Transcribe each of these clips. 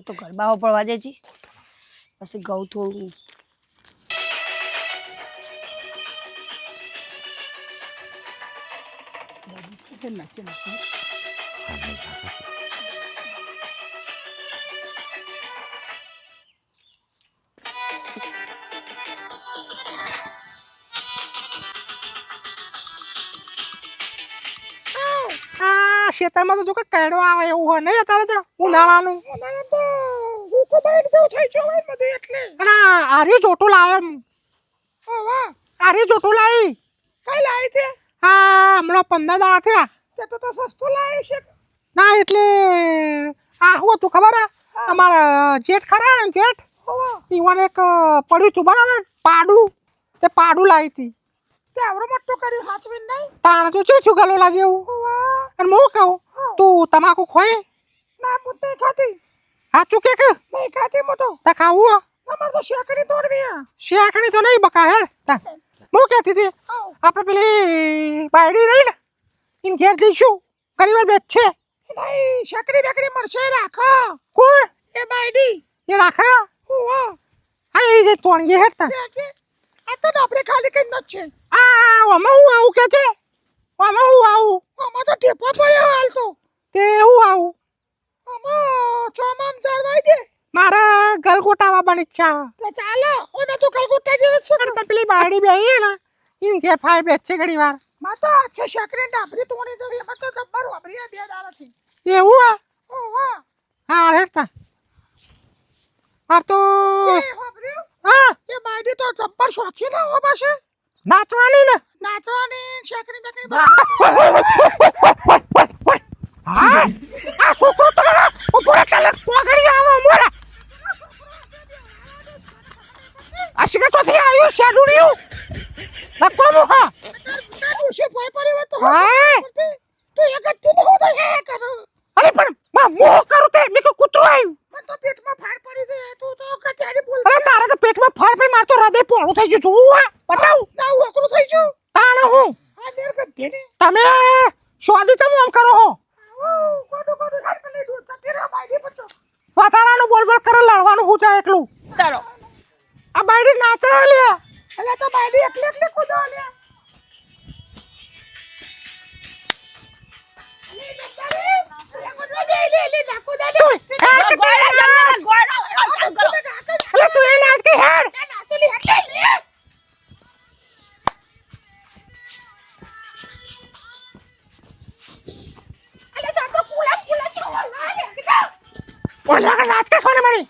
તો ગરબાઓ પડવા દે છે પછી ગૌ થોડું ખેતરમાં તો જો કે કેડો આવે એવું હોય નહીં અત્યારે તો ઉનાળાનું તો ભૂકો બાઈટ જેવું થઈ ગયો હોય બધું એટલે અને આર્યું જોટું લાવે ઓ વાહ આર્યું જોટું લાવી કઈ લાવી તે હા હમણાં 15 દાડા થયા તે તો સસ્તું લાવી છે ના એટલે આ હું તું ખબર હે અમારા જેઠ ખરા ને જેઠ ઈવન એક પડ્યું તું બરાબર પાડું તે પાડું લાવી હતી તે આવડો મોટો કર્યું હાચવીન નહીં તાણ તો શું ગલો લાગે એવું અને હું કહું તું તમાકુ ખોય ના મુદ્દે ખાતી સાચું કે નહીં ખાતી મોટો તા ખાવું અમાર તો શેકડી તોડવી શેકણી તો નહીં બકા હેડ તા હું કહેતી હતી આપણે પેલી બાયડી રહી ને ઇન ઘેર જઈશું ઘણી વાર બેચ છે નહીં શેકડી બેકડી મળશે રાખો કોણ એ બાયડી એ રાખા ઓવા હા એ જે તોણીએ હેડ તા આ તો આપણે ખાલી કઈ ન છે આ આમાં હું આવું કે છે આમાં હું આવું આમાં તો ટેપો પડ્યો હાલ તો તે હું આવું આમાં ચોમામ ચારવાઈ દે મારે ગલગોટા આવવાની ઈચ્છા તો ચાલો ઓમે તો કલકત્તા જેવી છે તો પેલી બાયડી બેહી ને ઇન ઘેર ફાય બેચ છે ઘણી વાર માં તો આખે શેકડી ડાબરી તોડી દે એમાં તો જબ્બર વાપરી બે દાડાથી એવું હે ઓવા હા હેડ તા આ તો એ વાપર્યું હા એ બાયડી તો જબ્બર શોખી ના હો પાસે નાચવાની ને નાચવાની શેકડી બેકડી હા આ છોકરો તો ઉપર ચાલે કોગડી આવો મોરા આ શિકા તો થી આયો શેડુડ્યું લખો મો હા કાડુ છે ભય પડી તો હા તો એક જ દિન હો તો હે કરો અરે પણ માં મોહ કરું તે મે કો કૂતરો આવ્યું મને તો પેટમાં ફાડ પડી ગઈ તું તો કટાડી બોલ અરે તારે તો પેટમાં ફાળ પડી માર તો હૃદય પોળું થઈ ગયું જોવું બતાવ ના હું એકલું થઈ ગયું તાણે હું આ નેર કે દેને તમે સ્વાદી તમે આમ કરો હો કોડો હાથ કરી દો તતેરા બાયડી પચો વધારાનું બોલ બોલ કરે લડવાનું હું ચાય એટલું તારો આ બાયડી નાચે લે એટલે તો બાયડી એકલી કૂદો લે અલે તું એ નાચ કે હેડ ઓલા કે નાચ કે સોને મણી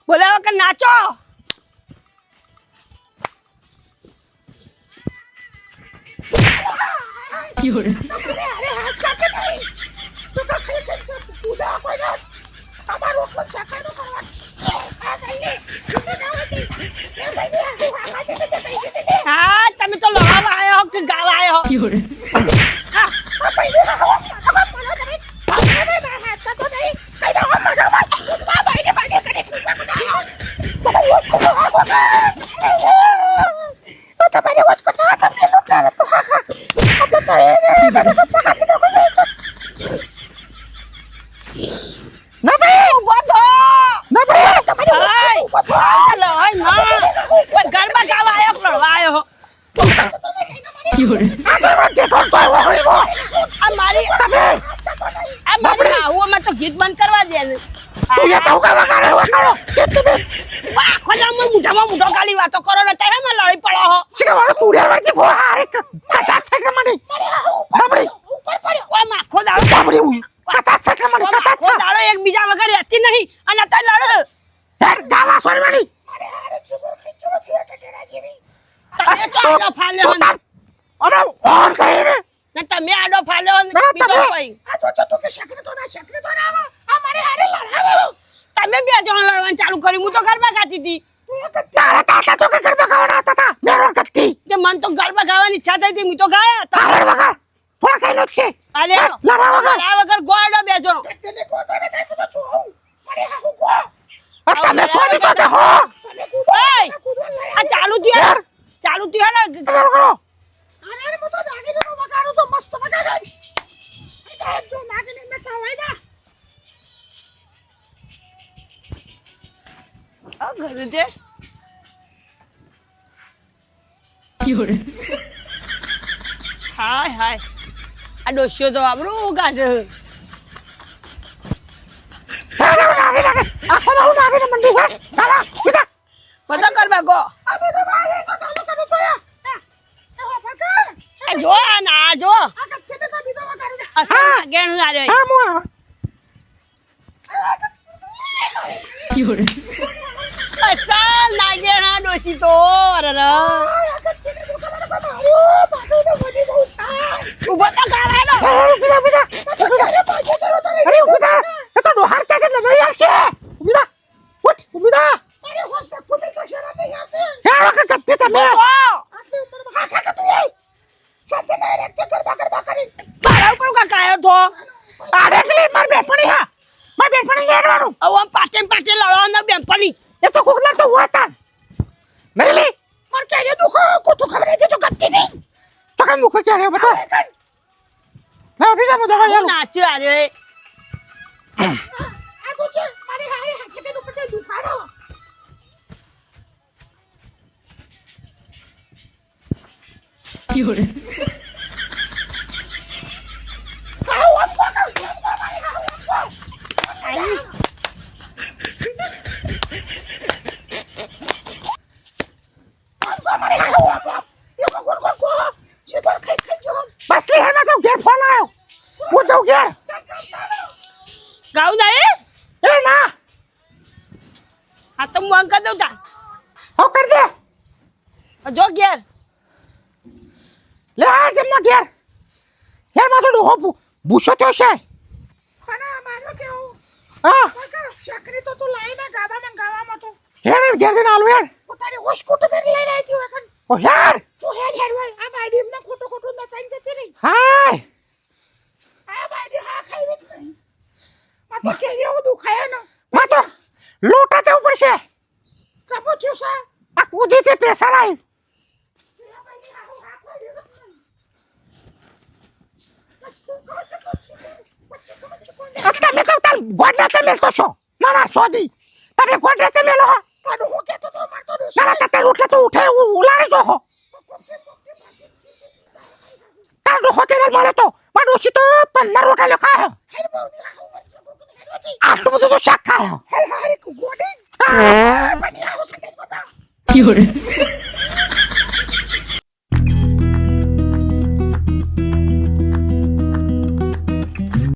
બોલાવો કે નાચો હા તમે તો લડાવા આવ્યો કે ગાવા આવ્યો જીત બંધ કરવા દે ને આખો દામમાં મોઢામાં મોઢો ગાલી વાતો કરો ને ત્યારે માં લડી પડો હો ઓય માખો દાડો આખો દાડો એકબીજા વગર રહેતી નહીં અને અત્યારે લડ તમે ચાલો ફાલ્યો ને તમે આડો ફાલ્યો બીજો કોઈ તમે બે જણ લડવાનું ચાલુ કર્યું હું તો ગરબા ગાતી હતી કે મન તો ગરબા ગાવાની ઈચ્છા થઈ હતી હું તો ગાયા હતા અરે લડા વગર ગોળો બે જણો તમે સોની છો હો આ ચાલુ થયું ને અરે મો તો દાગીનો વગાડું તો મસ્ત વગાડે જો નાગીને મે ચાવાય દા કરું છે હાય હાય આ ડોસ્યો તો આપણું કાઢે આખો દાવ નાખીને મંડી છે દાદા બીજા બધા કર બાગો અમે તો બારે તો ચાલુ કરો છો યા એ હો પકા આ જો આ ના જો આ કચ્ચે ને તો બીજો વગાડો છે અસલ ગેણું આ રહ્યો હા મો અસલ ના ગેણા ડોસી તો અરે આ કચ્ચે ને તો કબર માર્યો પાછો તો વધી બહુ થાય ઉભો તો ગાવાનો બીજા બીજા અરે પાછો ચલો તો અરે બીજા એ તો ડોહાર કે કે મરી આવશે બીજા ઉઠ બીજા અરે હોસ્ટ કોમે તો શરમ નહીં આવતી હે વખત કત્તે તમે આટલી ઉંમરમાં હા કાકા તું એ ચાલતે ના રાખતે ગરબા કરી મારા ઉપર કાયો તો અરે કે માર બેપણી હા માર બેપણી લેવાનું હવે આમ પાટે લડવાનો બેનપણી એ તો કોકલા તો હોતા નહીં લે માર કે દુખો કોતું ખબર છે તો ગત્તી નહીં તો કન મુખ કે રે બતા ના બીજા મો દવા હું યાલો નાચ્યો આ રહ્યો આ કોચે મારે હાય હાથે કે દુખતે દુખાડો બસ લે હે તો ઘેર ફોન આવ્યો હું જાઉં ઘેર ગાઉ નહીં એ ના આ તો હું અંક દઉં તા હો કર દે જો ઘેર લે આ જમના ઘેર હે માં તો ડોહો ભૂસો તો છે પણ મારો કેવું હા કાકા ચકરી તો તું લાઈના ગાવામાં તો હે ને ઘેર જઈને આલું યાર પોતાની હોશ કોટ મેં લઈને આવી હતી વખત ઓ યાર તું હેડ હોય આ બાયડી એમને ખોટું નચાઈ જતી રહી હાય આ બાયડી હા ખાઈ જ નહીં આ તો કેવી એવું દુખાય ને માં તો લોટા જવું પડશે કબો થયું સા આ કૂદી તે પ્રેશર આવ્યું તમે કહો તાર ગોડલા તમે તો છો ના ના સોદી તમે ગોડલા તમે લો પાડું હું કેતો તો મારતો ના ના તાર ઉઠે તો ઉઠે ઉલાડે જો હો તાર ડોહો તે મળે તો મારો તો 15 રોટલા લે ખાયો આટલું બધું તો શાક ખાયો હેર હારી ગોડી હા બની આવો સંદેશ બતા